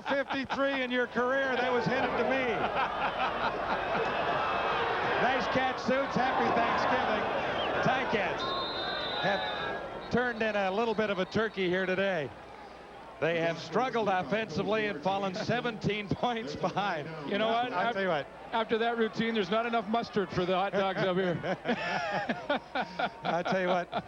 53 in your career. That was headed to me. Nice catch, Suits. Happy Thanksgiving. Ticats have turned in a little bit of a turkey here today. They have struggled offensively and fallen 17 points behind. You know what? I'll tell you what. After that routine, there's not enough mustard for the hot dogs up here. I'll tell you what.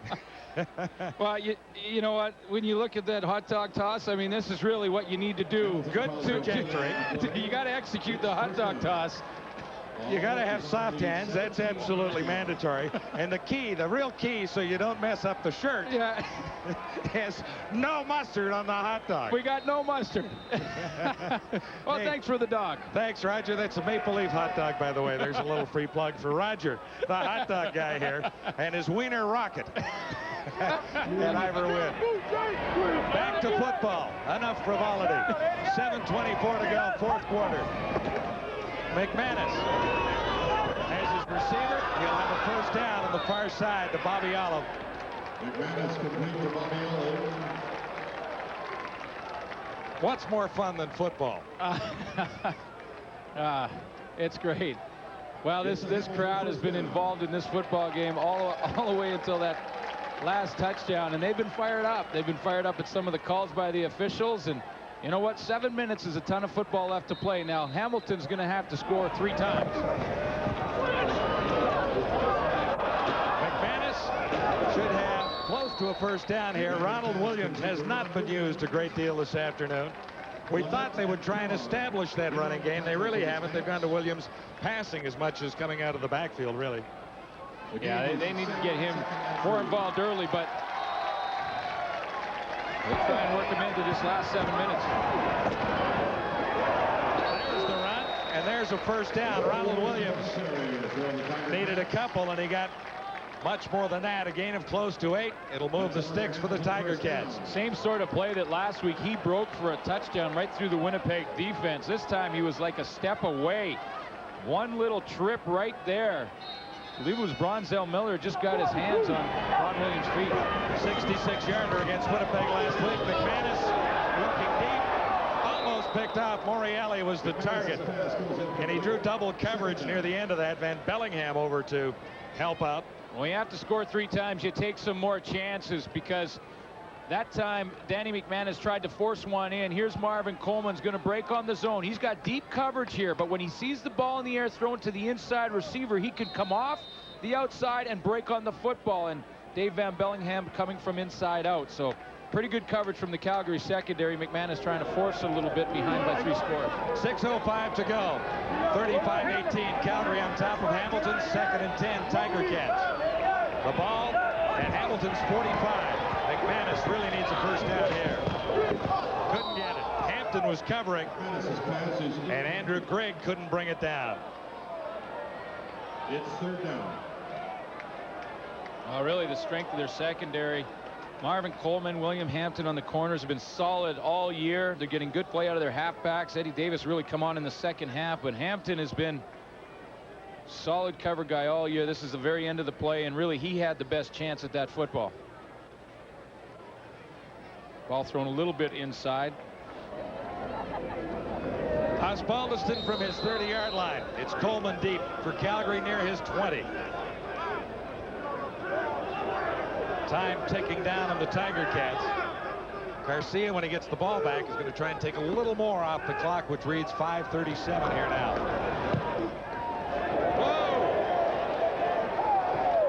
Well, you know what? When you look at that hot dog toss, I mean, this is really what you need to do. Good trajectory. You got to execute the hot dog toss. You got to have soft hands. That's absolutely mandatory. And the key, the real key, so you don't mess up the shirt, is no mustard on the hot dog. We got no mustard. Well, hey, thanks for the dog. Thanks, Roger. That's a Maple Leaf hot dog, by the way. There's a little free plug for Roger, the hot dog guy here, and his wiener rocket. And Ivor win. Back to football. Enough frivolity. 7:24 to go, fourth quarter. McManus has his receiver. He'll have a first down on the far side to Bobby Olive. McManus complete to Bobby Olive. What's more fun than football? It's great. Well, this crowd has been involved in this football game all the way until that last touchdown, and they've been fired up. They've been fired up at some of the calls by the officials, and you know what? 7 minutes is a ton of football left to play. Now, Hamilton's going to have to score 3 times. McManus should have close to a first down here. Ronald Williams has not been used a great deal this afternoon. We thought they would try and establish that running game. They really haven't. They've gone to Williams passing as much as coming out of the backfield, really. Yeah, they need to get him more involved early, but they'll try and work him into this last 7 minutes. There's the run, and there's a first down. Ronald Williams needed a couple, and he got much more than that. A gain of close to 8. It'll move the sticks for the Tiger Cats. Same sort of play that last week. He broke for a touchdown right through the Winnipeg defense. This time he was like a step away. One little trip right there. I believe it was Bronzell Miller just got his hands on Ron Williams' feet. 66-yarder against Winnipeg last week. McManus looking deep. Almost picked off. Morreale was the target. And he drew double coverage near the end of that. Van Bellingham over to help out. When you have to score 3 times, you take some more chances, because that time Danny McManus tried to force one in. Here's Marvin Coleman's going to break on the zone. He's got deep coverage here, but when he sees the ball in the air thrown to the inside receiver, he could come off the outside and break on the football. And Dave Van Bellingham coming from inside out. So pretty good coverage from the Calgary secondary. McManus trying to force a little bit behind by 3 scores. 6:05 to go. 35-18. Calgary on top of Hamilton. 2nd and 10. Tiger Cats. The ball at Hamilton's 45. McManus really needs a first down here. Couldn't get it. Hampton was covering, and Andrew Grigg couldn't bring it down. It's 3rd down. Really the strength of their secondary. Marvin Coleman, William Hampton on the corners have been solid all year. They're getting good play out of their halfbacks. Eddie Davis really come on in the second half, but Hampton has been solid cover guy all year. This is the very end of the play, and really he had the best chance at that football. Ball thrown a little bit inside. Osbaldiston from his 30-yard line. It's Coleman deep for Calgary near his 20. Time ticking down on the Tiger Cats. Garcia, when he gets the ball back, is going to try and take a little more off the clock, which reads 5:37 here now. Whoa!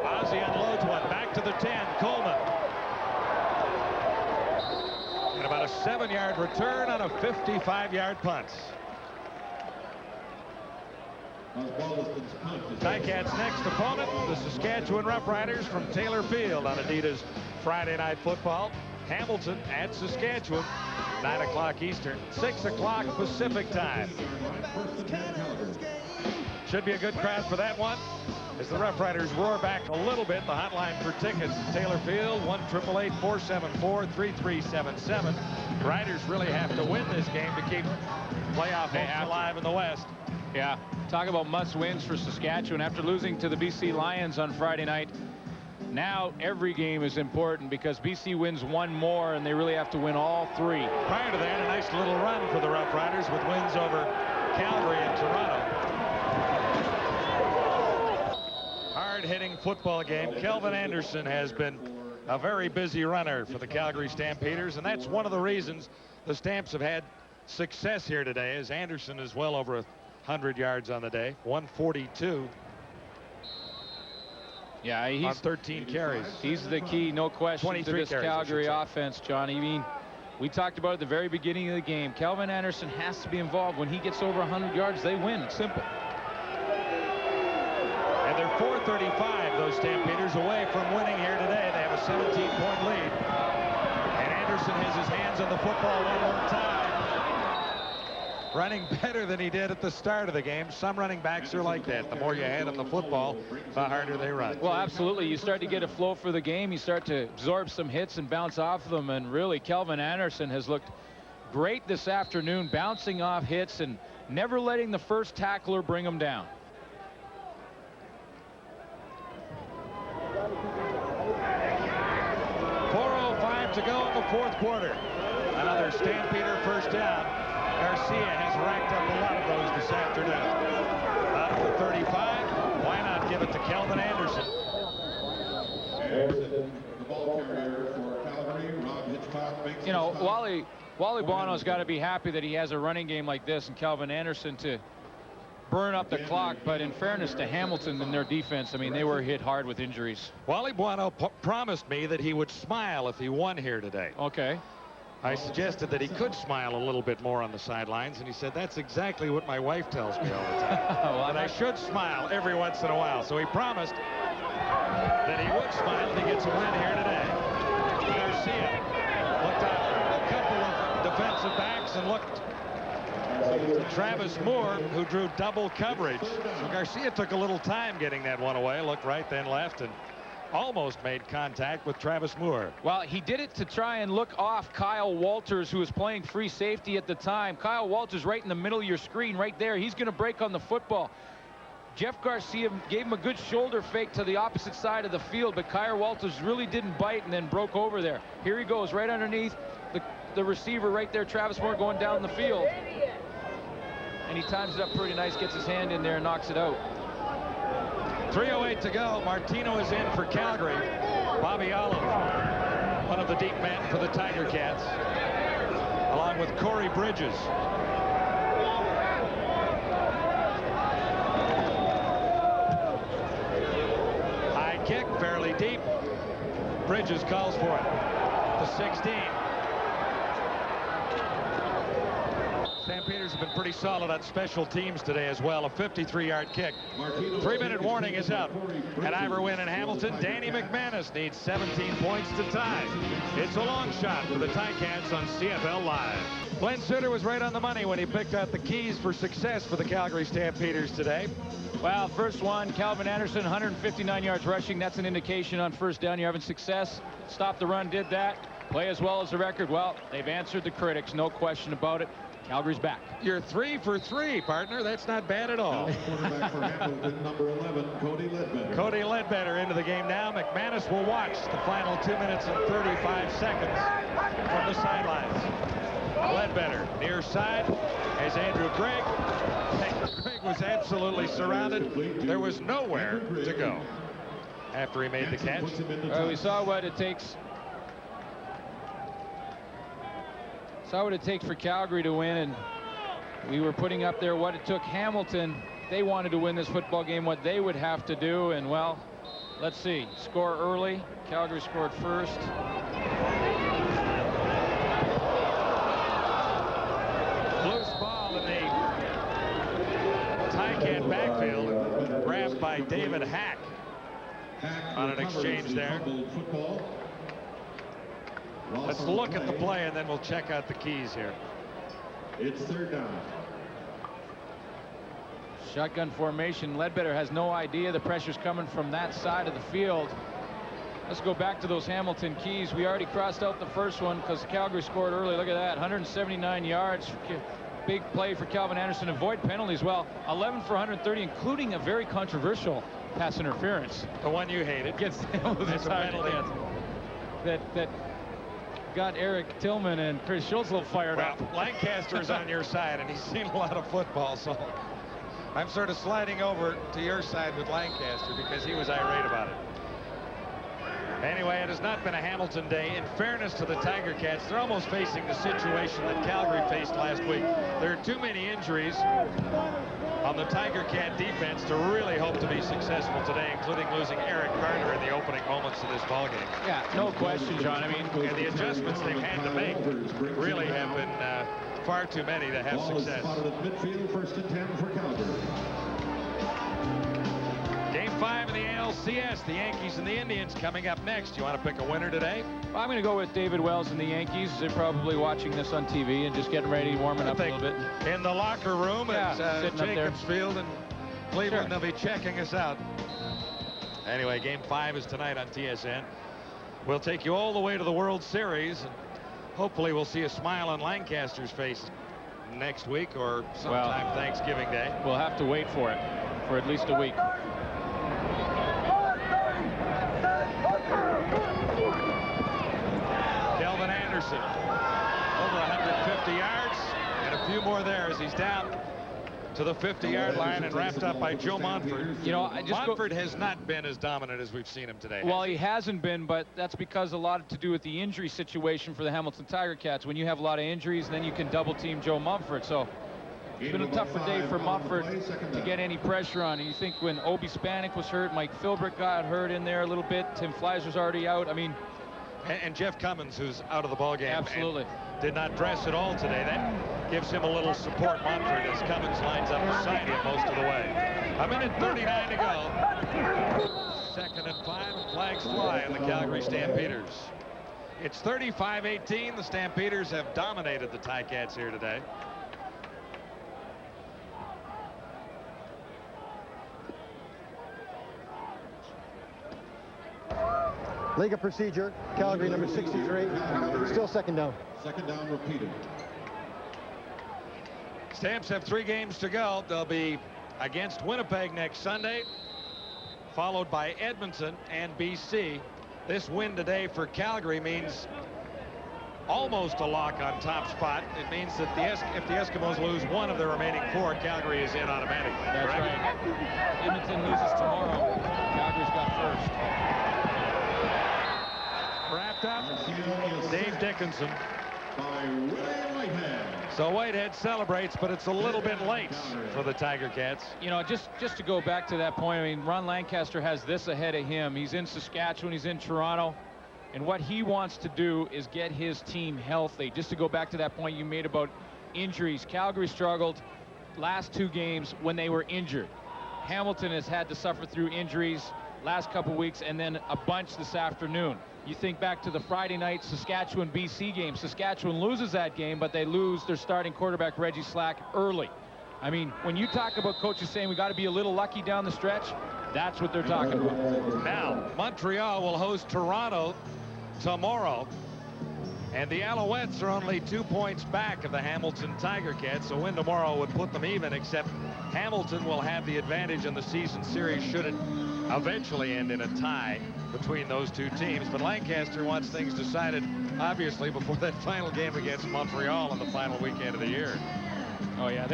Ozzie unloads one. Back to the 10. Coleman. And about a 7-yard return on a 55-yard punt. Ticats' next opponent, the Saskatchewan Roughriders from Taylor Field on Adidas Friday Night Football. Hamilton at Saskatchewan, 9 o'clock Eastern, 6 o'clock Pacific time. Should be a good crowd for that one, as the Roughriders roar back a little bit. The hotline for tickets at Taylor Field, 1-888-474-3377. Riders really have to win this game to keep playoff hopes alive in the West. Yeah, talk about must-wins for Saskatchewan after losing to the BC Lions on Friday night. Now every game is important because BC wins one more and they really have to win all 3. Prior to that, a nice little run for the Rough Riders with wins over Calgary and Toronto. Hard-hitting football game. Kelvin Anderson has been a very busy runner for the Calgary Stampeders, and that's one of the reasons the Stamps have had success here today, as Anderson is well over 100 yards on the day, 142. Yeah, he's on 13 carries. He's the key, no question, to this carries, Calgary offense, John. I mean, we talked about at the very beginning of the game. Kelvin Anderson has to be involved. When he gets over 100 yards, they win. It's simple. And they're 4:35, those Stampeders, away from winning here today. They have a 17-point lead. And Anderson has his hands on the football one more time. Running better than he did at the start of the game. Some running backs are like that. The more you hand them the football, the harder they run. Well, absolutely. You start to get a flow for the game. You start to absorb some hits and bounce off of them. And really, Kelvin Anderson has looked great this afternoon, bouncing off hits and never letting the first tackler bring him down. .405 to go in the 4th quarter. Another Stampeder first down. Garcia has racked up a lot of those this afternoon. Out of the 35, why not give it to Kelvin Anderson? The ball carrier for Calgary, Rob Hitchcock, makes You know, the stop. Wally Bono's got to be happy that he has a running game like this and Kelvin Anderson to burn up the clock. But in fairness to Hamilton and their defense, I mean, they were hit hard with injuries. Wally Buono promised me that he would smile if he won here today. Okay. I suggested that he could smile a little bit more on the sidelines, and he said, that's exactly what my wife tells me all the time. Well, that I should smile every once in a while. So he promised that he would smile if he gets a win here today. Garcia looked at a couple of defensive backs and looked to Travis Moore, who drew double coverage. So Garcia took a little time getting that one away, looked right then left, and almost made contact with Travis Moore. Well, he did it to try and look off Kyle Walters, who was playing free safety at the time. Kyle Walters right in the middle of your screen right there. He's going to break on the football. Jeff Garcia gave him a good shoulder fake to the opposite side of the field, but Kyle Walters really didn't bite and then broke over there. Here he goes right underneath the receiver right there, Travis Moore, going down the field. And he times it up pretty nice, gets his hand in there and knocks it out. 3:08 to go. Martino is in for Calgary. Bobby Olive, one of the deep men for the Tiger Cats, along with Corey Bridges. High kick, fairly deep. Bridges calls for it. The 16. Stampeders have been pretty solid on special teams today as well. A 53-yard kick. 3-minute warning is out. At Ivor Wynn and Hamilton, Danny McManus needs 17 points to tie. It's a long shot for the Ticats on CFL Live. Glenn Sutter was right on the money when he picked out the keys for success for the Calgary Stampeders today. Well, first one, Kelvin Anderson, 159 yards rushing. That's an indication on first down you're having success. Stop the run, did that. Play as well as the record. Well, they've answered the critics, no question about it. Calgary's back. You're 3 for 3, partner. That's not bad at all. Quarterback for Hamilton, number 11, Cody Ledbetter. Cody Ledbetter into the game now. McManus will watch the final 2 minutes and 35 seconds from the sidelines. Ledbetter near side as Andrew Craig. Craig was absolutely surrounded. There was nowhere to go after he made the catch. We saw what it takes. Saw what it takes for Calgary to win, and we were putting up there what it took Hamilton. They wanted to win this football game, what they would have to do, and well, let's see. Score early. Calgary scored first. Loose ball in the Ticat backfield, grabbed by David Hack on an exchange there. Let's look at the play and then we'll check out the keys here. It's third down. Shotgun formation. Ledbetter has no idea the pressure's coming from that side of the field. Let's go back to those Hamilton keys. We already crossed out the first one because Calgary scored early. Look at that, 179 yards. Big play for Kelvin Anderson. Avoid penalties. Well, 11 for 130, including a very controversial pass interference. The one you hated. Against the Hamilton Tiger Cats. That got Eric Tillman and Chris Schultz a little fired up. Lancaster's on your side, and he's seen a lot of football, so I'm sort of sliding over to your side with Lancaster because he was irate about it. Anyway, it has not been a Hamilton day. In fairness to the Tiger Cats, they're almost facing the situation that Calgary faced last week. There are too many injuries on the Tiger Cat defense to really hope to be successful today, including losing Eric Carter in the opening moments of this ballgame. Yeah, no question, John. I mean, and the adjustments they've had to make really have been far too many to have success. Midfield, 1st and 10 for Calgary. Game 5 in the ALCS, the Yankees and the Indians coming up next. You want to pick a winner today? Well, I'm going to go with David Wells and the Yankees. They're probably watching this on TV and just getting ready, warming up a little bit. In the locker room at sitting Jacobs Field in Cleveland, Sure. they'll be checking us out. Anyway, Game 5 is tonight on TSN. We'll take you all the way to the World Series. And hopefully we'll see a smile on Lancaster's face next week or sometime Thanksgiving Day. We'll have to wait for it for at least a week. Kelvin Anderson over 150 yards and a few more there as he's down to the 50-yard line and wrapped up by Joe Montford. You know, Montford has not been as dominant as we've seen him today. Well, he hasn't been, but that's because a lot to do with the injury situation for the Hamilton Tiger Cats. When you have a lot of injuries, then you can double team Joe Montford. So it's been a tougher day for Montford to get any pressure on. And you think when Obi Spanik was hurt, Mike Philbrick got hurt in there a little bit, Tim Fleiser's already out. I mean, and Jeff Cummins, who's out of the ballgame. Absolutely. Did not dress at all today. That gives him a little support, Montford, as Cummins lines up beside him most of the way. 1:39 to go. 2nd and 5, and flags fly on the Calgary Stampeders. It's 35-18. The Stampeders have dominated the Ticats here today. Legal procedure, Calgary number 63, still 2nd down. 2nd down repeated. Stamps have 3 games to go. They'll be against Winnipeg next Sunday, followed by Edmonton and BC. This win today for Calgary means almost a lock on top spot. It means that if the Eskimos lose one of their remaining 4, Calgary is in automatically. That's correct? right. Edmonton loses tomorrow. Calgary's got first. Wrapped up, Dave Dickinson. So Whitehead celebrates, but it's a little bit late for the Tiger Cats. You know, just to go back to that point, I mean, Ron Lancaster has this ahead of him. He's in Saskatchewan, he's in Toronto, and what he wants to do is get his team healthy. Just to go back to that point you made about injuries, Calgary struggled last 2 games when they were injured. Hamilton has had to suffer through injuries last couple weeks and then a bunch this afternoon. You think back to the Friday night Saskatchewan BC game. Saskatchewan loses that game, but they lose their starting quarterback Reggie Slack early. I mean, when you talk about coaches saying we got to be a little lucky down the stretch, that's what they're talking about. Now, Montreal will host Toronto tomorrow, and the Alouettes are only 2 points back of the Hamilton Tiger Cats, so win tomorrow would put them even, except Hamilton will have the advantage in the season series should it eventually end in a tie between those 2 teams. But Lancaster wants things decided, obviously, before that final game against Montreal on the final weekend of the year. Oh yeah,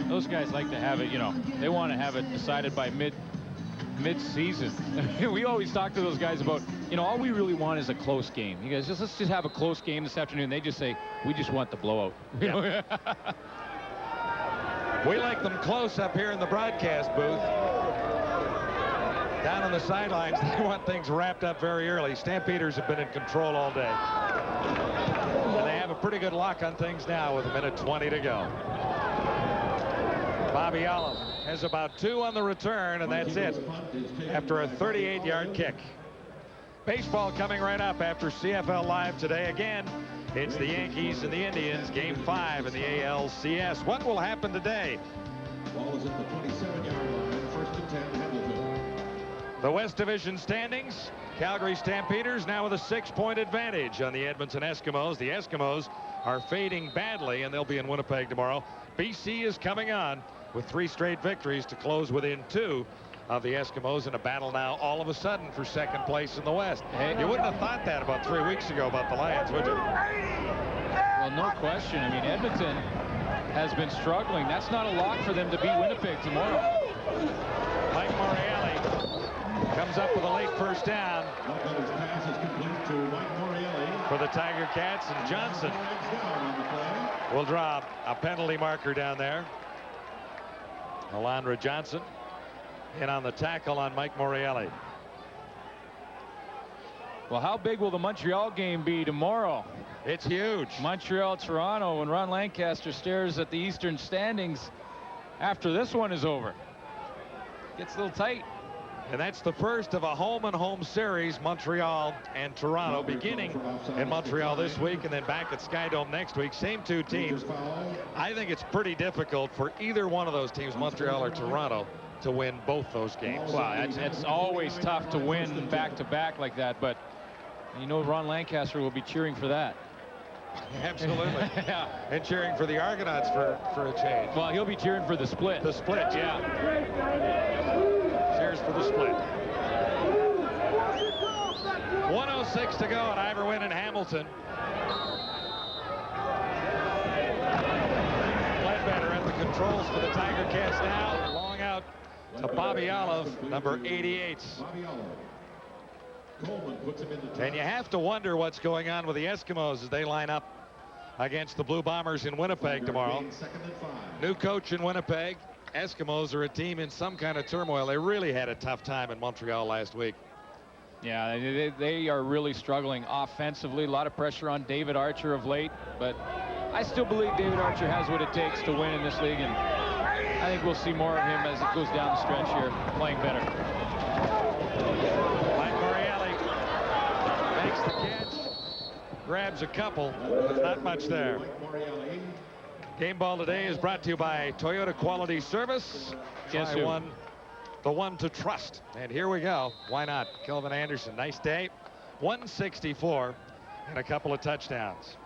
those guys like to have it, you know, they want to have it decided by mid-season. We always talk to those guys about, you know, all we really want is a close game. You guys, let's just have a close game this afternoon. They just say, we just want the blowout. Yep. We like them close up here in the broadcast booth. Down on the sidelines, they want things wrapped up very early. Stampeders have been in control all day. And they have a pretty good lock on things now with 1:20 to go. Bobby Olive has about 2 on the return, and that's it after a 38-yard kick. Baseball coming right up after CFL Live today. Again, it's the Yankees and the Indians, Game 5 in the ALCS. What will happen today? Ball is at the 27-yard line, 1st and 10, Hamilton. The West Division standings, Calgary Stampeders now with a 6-point advantage on the Edmonton Eskimos. The Eskimos are fading badly, and they'll be in Winnipeg tomorrow. BC is coming on with 3 straight victories to close within 2 of the Eskimos in a battle now all of a sudden for second place in the West. Hey, you wouldn't have thought that about 3 weeks ago about the Lions, would you? Well, no question. I mean, Edmonton has been struggling. That's not a lock for them to beat Winnipeg tomorrow. Mike Morreale comes up with a late first down Pass is complete to Mike Morreale. for the Tiger Cats, and Johnson will draw a penalty marker down there. Alondra Johnson in on the tackle on Mike Morreale. Well, how big will the Montreal game be tomorrow? It's huge. Montreal, Toronto, when Ron Lancaster stares at the Eastern standings after this one is over. Gets a little tight. And that's the first of a home-and-home series, Montreal and Toronto, beginning in Montreal this week and then back at Skydome next week. Same two teams. I think it's pretty difficult for either one of those teams, Montreal or Toronto, to win both those games. Well, it's always tough to win back-to-back like that, but you know Ron Lancaster will be cheering for that. Absolutely. Yeah. And cheering for the Argonauts for a change. Well, he'll be cheering for the split. The split, yeah. Cheers for the split. 1:06 to go at Iverwin and Hamilton. Ledbetter at the controls for the Tiger Cats now. Long out to Bobby Olive, number 88. Bobby Olive. Coleman puts him in the And you have to wonder what's going on with the Eskimos as they line up against the Blue Bombers in Winnipeg tomorrow. New coach in Winnipeg. Eskimos are a team in some kind of turmoil. They really had a tough time in Montreal last week. Yeah, they are really struggling offensively. A lot of pressure on David Archer of late, but I still believe David Archer has what it takes to win in this league, and I think we'll see more of him as it goes down the stretch here, playing better. Mike Morreale makes the catch, grabs a couple, but there's not much there. Game ball today is brought to you by Toyota Quality Service. Guess Try who? one, the one to trust. And here we go. Why not? Kelvin Anderson, nice day. 164 and a couple of touchdowns.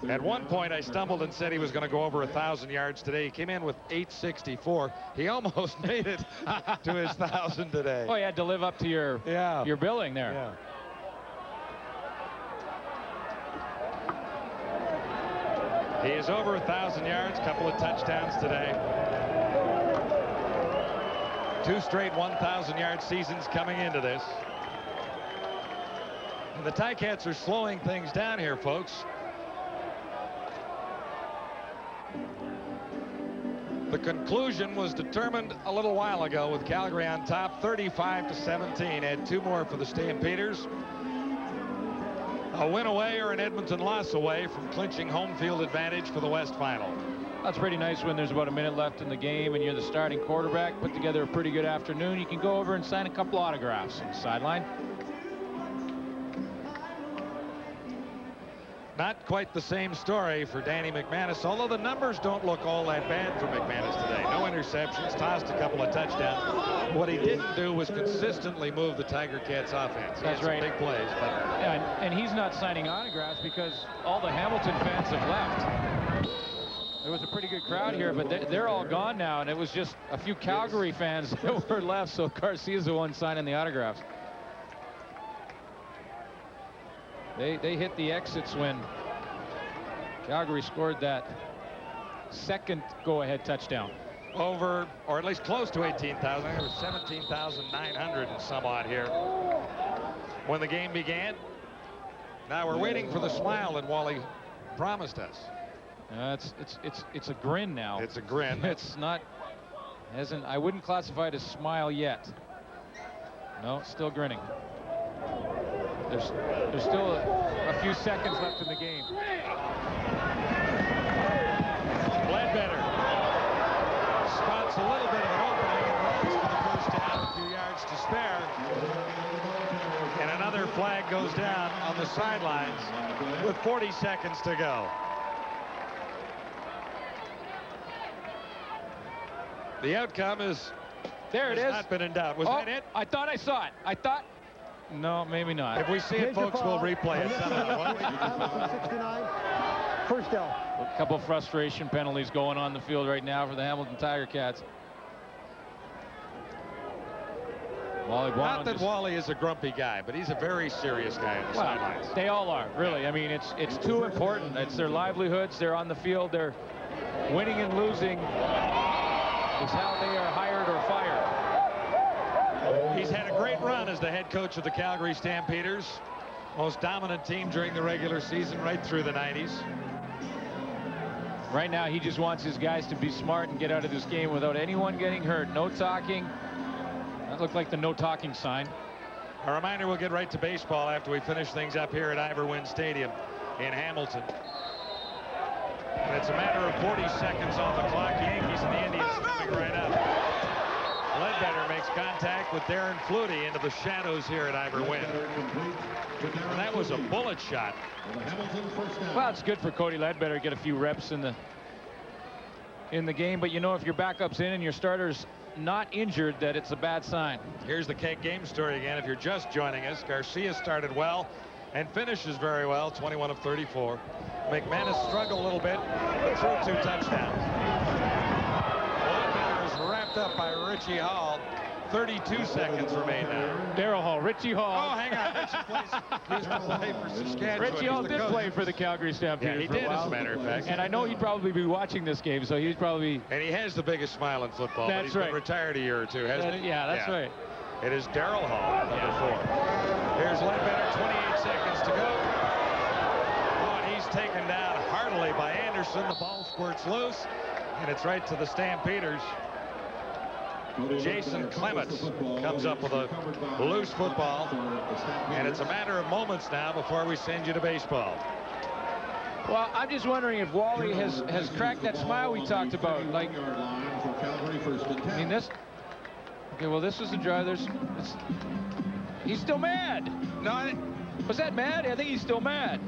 At one point, I stumbled and said he was going to go over 1,000 yards today. He came in with 864. He almost made it to his 1,000 today. Oh, you had to live up to your billing there. Yeah. He is over 1,000 yards, couple of touchdowns today. 2 straight 1,000-yard seasons coming into this. And the Ticats are slowing things down here, folks. The conclusion was determined a little while ago with Calgary on top, 35-17. Had 2 more for the Stampeders. A win away or an Edmonton loss away from clinching home field advantage for the West Final. That's pretty nice when there's about a minute left in the game and you're the starting quarterback. Put together a pretty good afternoon. You can go over and sign a couple autographs on the sideline. Not quite the same story for Danny McManus, although the numbers don't look all that bad for McManus today. No interceptions, tossed a couple of touchdowns. What he didn't do was consistently move the Tiger Cats offense. That's right. Big plays. But Yeah, and he's not signing autographs because all the Hamilton fans have left. There was a pretty good crowd here, but they're all gone now, and it was just a few Calgary fans that were left, so Garcia's the one signing the autographs. They hit the exits when Calgary scored that second go-ahead touchdown. over, or at least close to 18,000. I think it was 17,900 and some odd here when the game began. Now we're waiting for the smile that Wally promised us. It's a grin now. It's a grin. It's not, I wouldn't classify it as smile yet. No, still grinning. There's still a few seconds left in the game. Ledbetter spots a little bit of an opening and runs for the first down, a few yards to spare. And another flag goes down on the sidelines with 40 seconds to go. The outcome is there. It is. Not been in doubt. Was that it? I thought I saw it. I thought. No, maybe not. If we see it, folks, we'll replay it somehow. 69. First down. A couple of frustration penalties going on the field right now for the Hamilton Tiger Cats. Not that Wally is a grumpy guy, but he's a very serious guy on the sidelines. They all are, really. I mean, it's too important. It's their livelihoods. They're on the field. They're winning and losing is how they are hired or fired. He's had a great run as the head coach of the Calgary Stampeders. Most dominant team during the regular season right through the 90s. Right now, he just wants his guys to be smart and get out of this game without anyone getting hurt. No talking. That looked like the no talking sign. A reminder, we'll get right to baseball after we finish things up here at Iverwin Stadium in Hamilton. And it's a matter of 40 seconds on the clock. Yankees and the Indians coming right up. Ledbetter makes contact with Darren Flutie into the shadows here at Iverwin. And that was a bullet shot. Well, it's good for Cody Ledbetter to get a few reps in the game, but you know, if your backup's in and your starter's not injured, that it's a bad sign. Here's the Keg game story again. If you're just joining us, Garcia started well and finishes very well, 21 of 34. McManus struggled a little bit, but threw 2 touchdowns. Ledbetter is wrapped up by Richie Hall. 32 seconds remain now. Darryl Hall, Richie Hall. Oh, hang on. Richie used to play for Saskatchewan. Richie Hall did play for the Calgary Stampeders. Yeah, he did, as a matter of fact. And I know he'd probably be watching this game, so he'd probably. And he has the biggest smile in football. That's but he's right. been retired a year or two, hasn't he? Yeah, that's right. It is Darryl Hall, number 4. Here's Ledbetter, 28 seconds to go. Oh, and he's taken down heartily by Anderson. The ball squirts loose, and it's right to the Stampeders. Jason Clements comes up with a loose football, and it's a matter of moments now before we send you to baseball. Well, I'm just wondering if Wally has cracked that smile we talked about. Like, I mean, this. Okay, well, this was the drive. He's still mad. No, was that mad? I think he's still mad.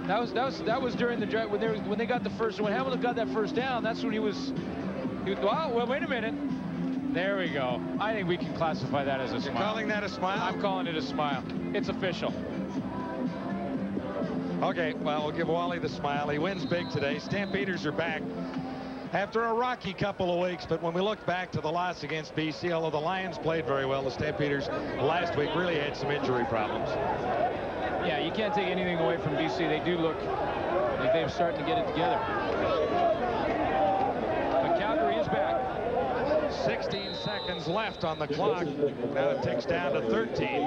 That was during the drive when they got the first. When Hamilton got that first down, that's when he was. Well, wait a minute. There we go. I think we can classify that as a smile. You're calling that a smile? I'm calling it a smile. It's official. Okay, well, we'll give Wally the smile. He wins big today. Stampeders are back after a rocky couple of weeks, but when we look back to the loss against BC, although the Lions played very well, the Stampeders last week really had some injury problems. Yeah, you can't take anything away from BC. They do look like they're starting to get it together. But Calgary is back. 16 seconds left on the clock. Now it ticks down to 13.